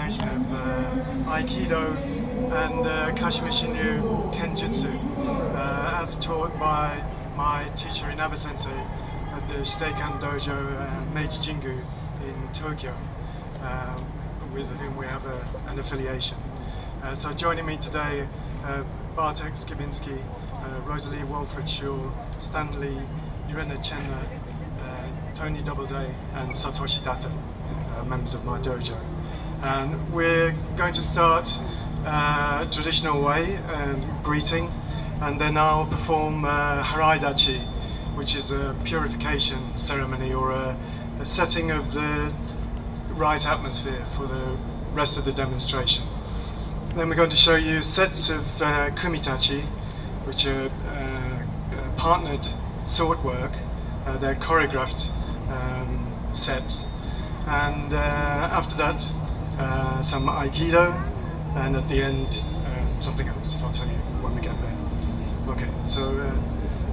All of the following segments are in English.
combination of Aikido and Kashima Shinryu Kenjutsu, as taught by my teacher Inabe Sensei at the Shiteikan Dojo Meiji Jingu in Tokyo, with whom we have an affiliation. So joining me today, Bartek Skibinski, Rosalie Walford-Shaw, Stanley, Irena Chenna, Tony Doubleday and Satoshi Data, members of my dojo. And we're going to start traditional way, greeting, and then I'll perform Haraidachi, which is a purification ceremony or a setting of the right atmosphere for the rest of the demonstration. Then we're going to show you sets of kumitachi, which are partnered sword work. They're choreographed sets, and after that some Aikido, and at the end something else. I'll tell you when we get there. Okay, so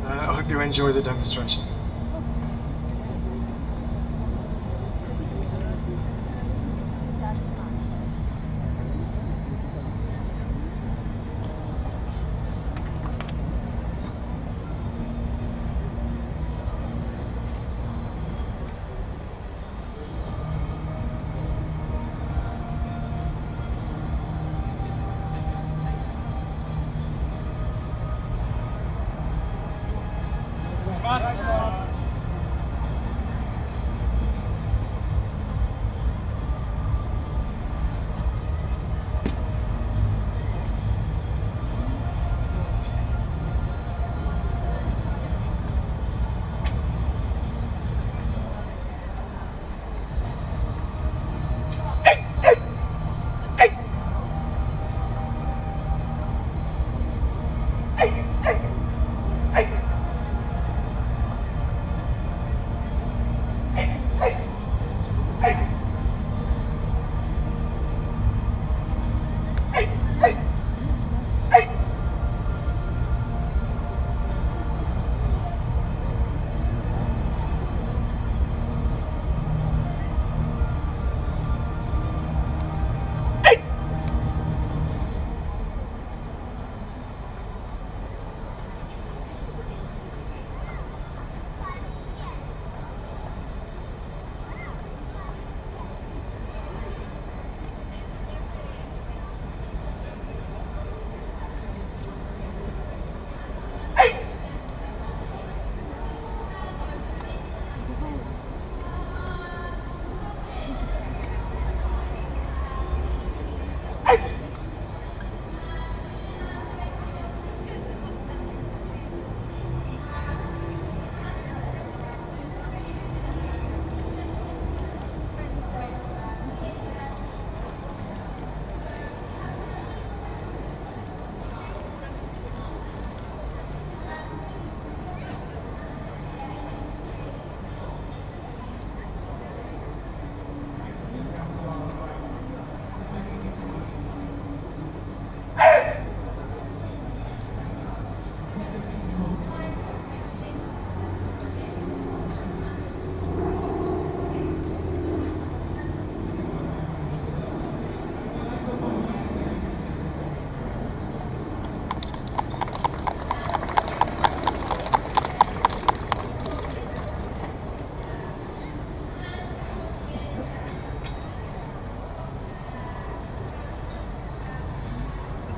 I hope you enjoy the demonstration.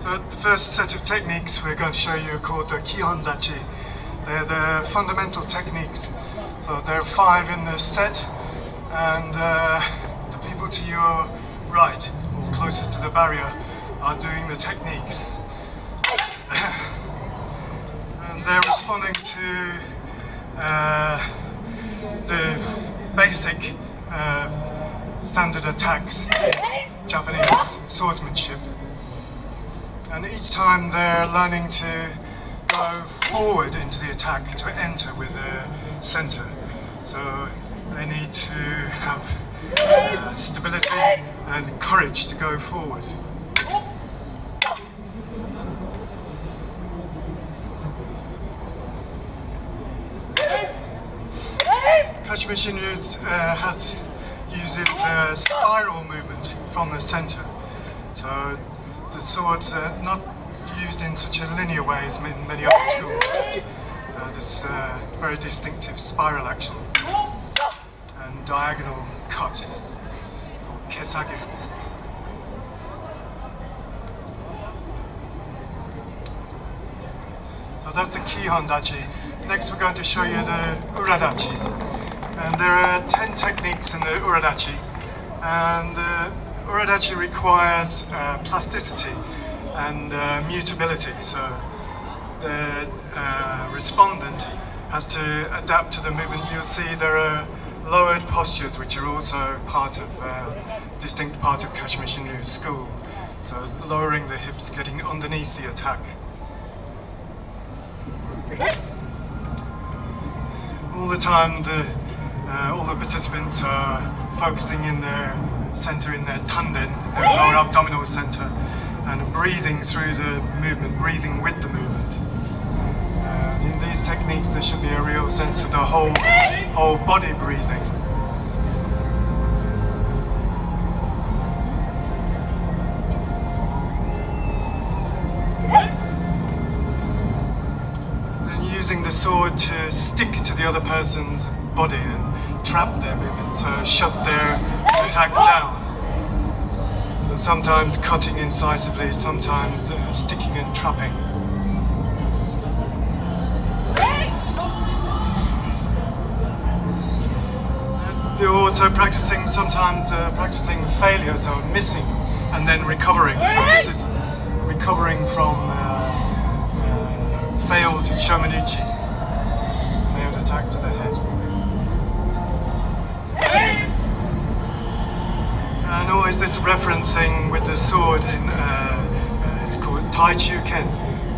The first set of techniques we're going to show you are called the Kihondachi. They're the fundamental techniques. So there are 5 in the set, and the people to your right, or closest to the barrier, are doing the techniques. And they're responding to the basic standard attacks in Japanese swordsmanship. And each time they're learning to go forward into the attack, to enter with the center. So they need to have stability and courage to go forward. Kashima Shinryu uses spiral movement from the center. So the swords are not used in such a linear way as in many other schools. This very distinctive spiral action and diagonal cut called kesage. So that's the Kihon Dachi. Next we're going to show you the Uradachi. And there are 10 techniques in the Uradachi. And Uradachi requires plasticity and mutability. So the respondent has to adapt to the movement. You'll see there are lowered postures which are also part of distinct part of Kashima Shinryu's school. So lowering the hips, getting underneath the attack. All the time all the participants are focusing in their center, in their tanden, their lower abdominal center, and breathing through the movement, breathing with the movement. In these techniques there should be a real sense of the whole body breathing. And using the sword to stick to the other person's body and trap their movement, so shut their attack down. Sometimes cutting incisively, sometimes sticking and trapping. They're also practicing, sometimes practicing failure, so missing and then recovering. So this is recovering from failed shomanichi, failed attack to the head. And always this referencing with the sword in, it's called Tetsushinkan,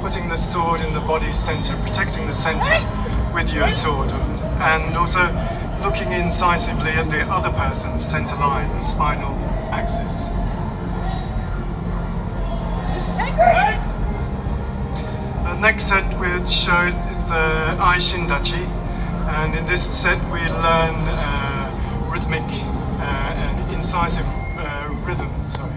putting the sword in the body center, protecting the center with your sword, and also looking incisively at the other person's center line, the spinal axis. The next set we'll show is the Aishin Dachi, and in this set we learn rhythmic and incisive rhythm. Sorry.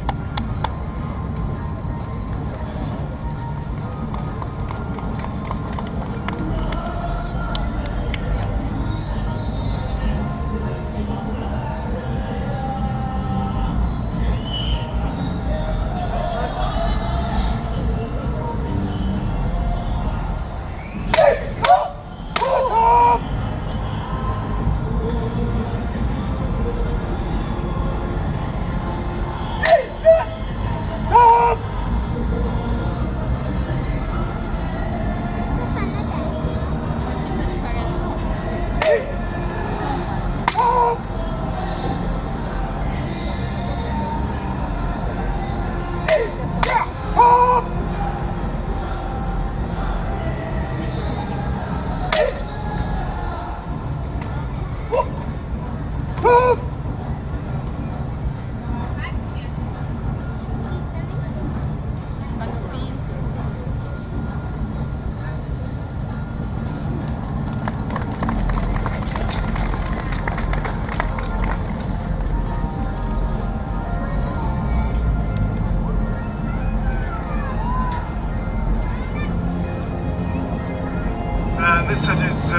This set is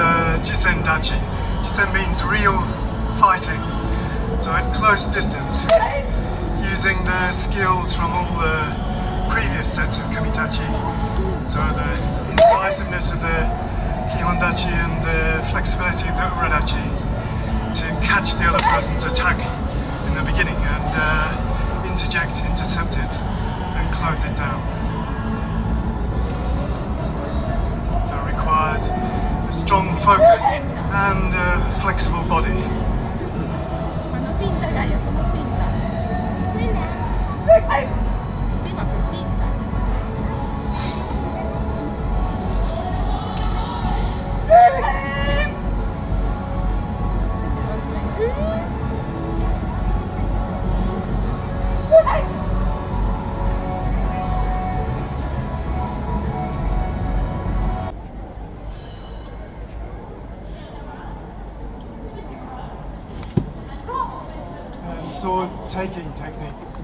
Jisen Dachi. Jisen means real fighting. So at close distance, using the skills from all the previous sets of Kamitachi. So the incisiveness of the Kihon Dachi and the flexibility of the Uradachi to catch the other person's attack in the beginning and intercept it and close it down. So it requires a strong focus and a flexible body. Fanno finta, Gaia, fanno finta. Sì, ma fai finta. Sword taking techniques.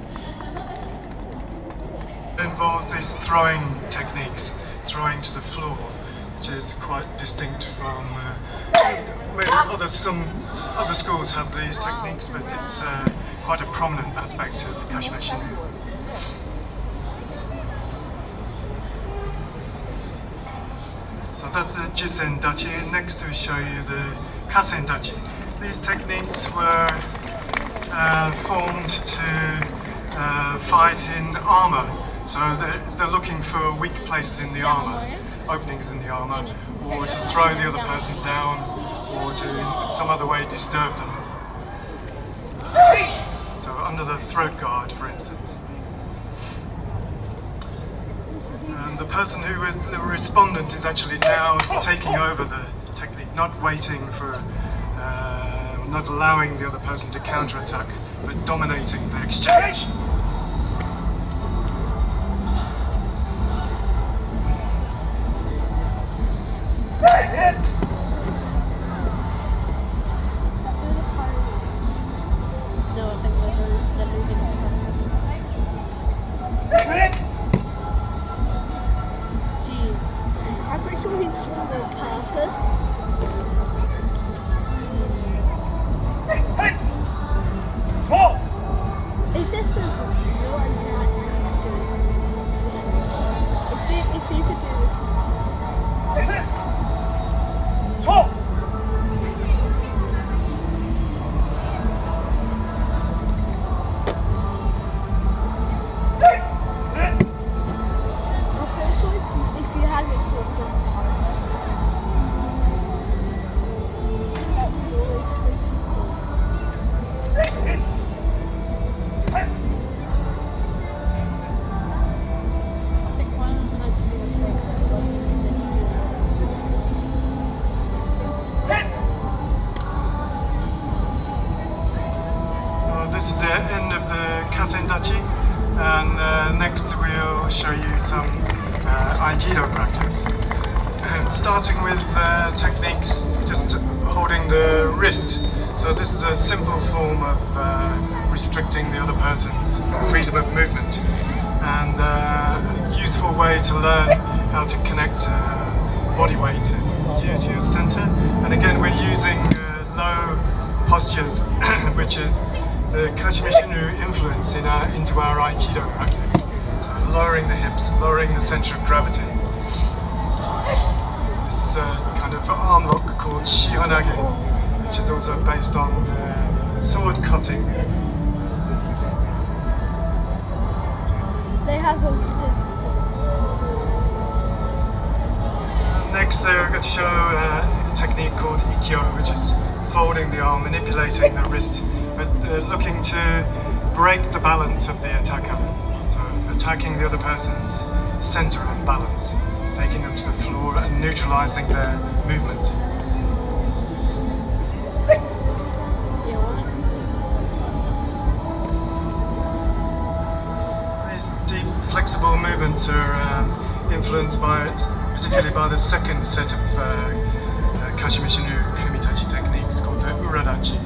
Involves these throwing techniques, throwing to the floor, which is quite distinct from maybe some other schools have these techniques, but it's quite a prominent aspect of Kashima Shinryu. So that's the Jisen Dachi. Next to show you the Kasen Dachi. These techniques were formed to fight in armor. So they're looking for weak places in the armor, openings in the armor, or to throw the other person down, or to in some other way disturb them. So under the throat guard, for instance. And the person who is the respondent is actually now taking over the technique, not waiting for, not allowing the other person to counterattack, but dominating the exchange. This is the end of the Kasen Dachi, and next we'll show you some Aikido practice. Starting with techniques, just holding the wrist. So this is a simple form of restricting the other person's freedom of movement, and a useful way to learn how to connect body weight and use your center. And again, we're using low postures, which is the Kashima Shinryu influence into our Aikido practice. So lowering the hips, lowering the center of gravity. This is a kind of arm lock called Shihonage, which is also based on sword cutting. They have a Next, they're going to show a technique called Ikkyo, which is folding the arm, manipulating the wrist, but looking to break the balance of the attacker. So attacking the other person's center and balance, taking them to the floor and neutralizing their movement. These deep, flexible movements are influenced by, particularly by the second set of Kashima Shinryu Kumitachi techniques called the Uradachi.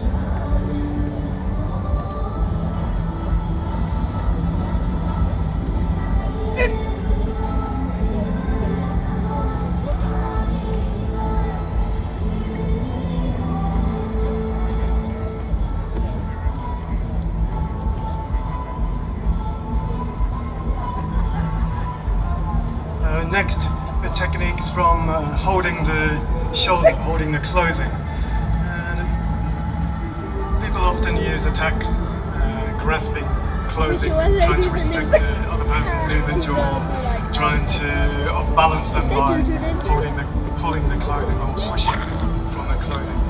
Next, the techniques from holding the shoulder, holding the clothing. People often use attacks, grasping clothing, trying to restrict the other person's movement, or trying to off-balance them by pulling the clothing or pushing from the clothing.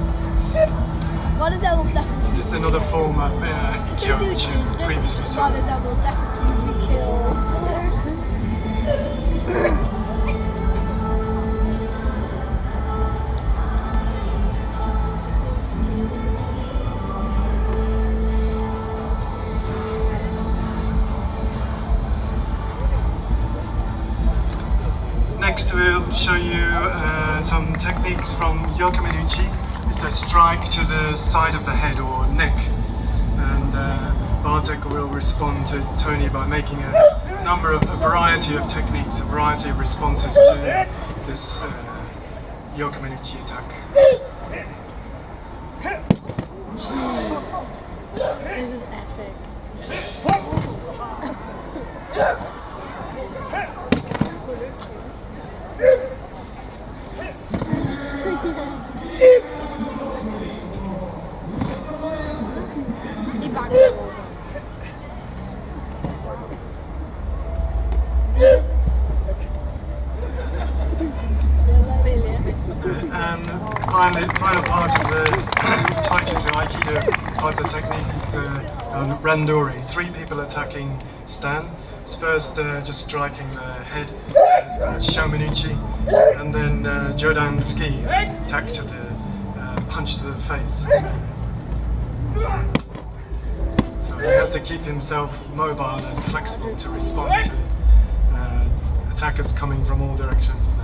One of them will definitely. This is another form of Ikkyo, which you previously saw. One of them will definitely be killed. Next we'll show you some techniques from Yokomenuchi. It's a strike to the side of the head or neck. And Bartek will respond to Tony by making a a variety of techniques, a variety of responses to this Yokomenuchi attack. This is epic. And final part of the Taijutsu Aikido part of the technique is randori. 3 people attacking Stan. It's first just striking the head, it's called Shomenuchi, and then Jodan Ski, attack to the punch to the face. So he has to keep himself mobile and flexible to respond to attackers coming from all directions.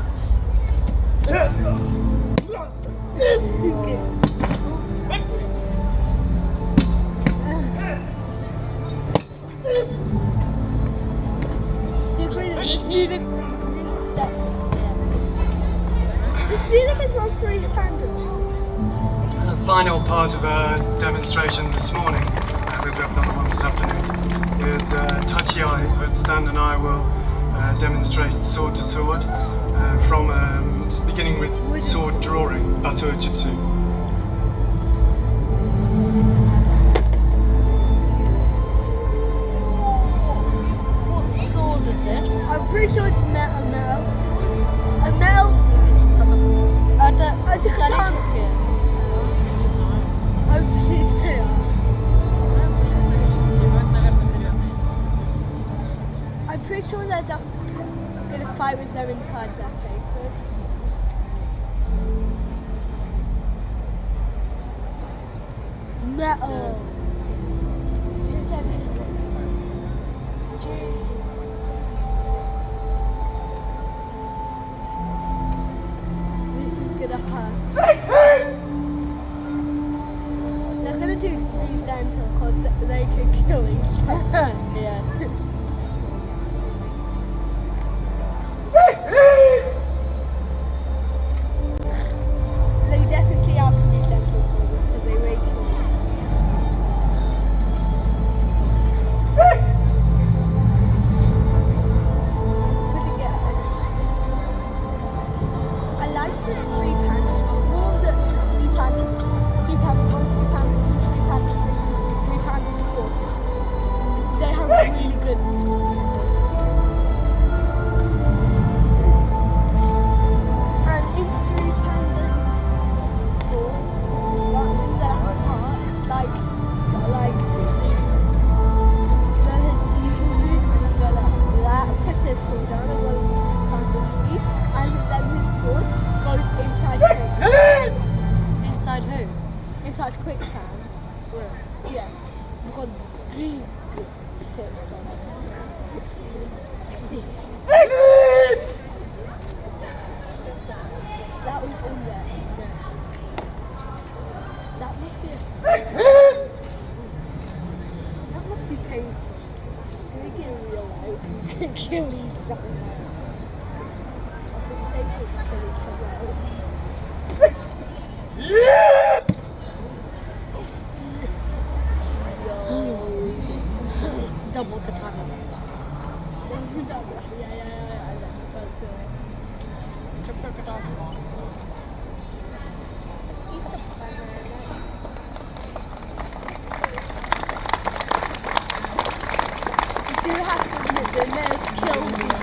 The final part of our demonstration this morning, because we have another one this afternoon, is tachiai. So Stan and I will demonstrate sword to sword, from beginning with sword drawing, bato jutsu. What sword is this? I'm pretty sure it's metal. A metal. It's a katana. I'm pretty sure. I'm pretty sure they're just gonna fight with them inside their faces. Metal. They're gonna do 3 center because they can kill each other. Yeah. They definitely have 3 center because they may kill each other. Pretty good. I like the 3 pandas. More the 3 pandas. 3 pandas 1, 3 pandas 2, 3 pandas 3, 3 pandas 4. They have really good. And it's 3 pandas 4. That in the last part, like you can do kind of go like that, puts his sword down as well as 3 pandas 3, and then his sword goes inside quicksand. Inside who? Inside quicksand. Yeah. Because big sits on it. That was in there. That must be that must be painful. Can we get realize you can kill each other? A mistake is to kill each other. Double katana. Triple katana. You do have to admit the men killed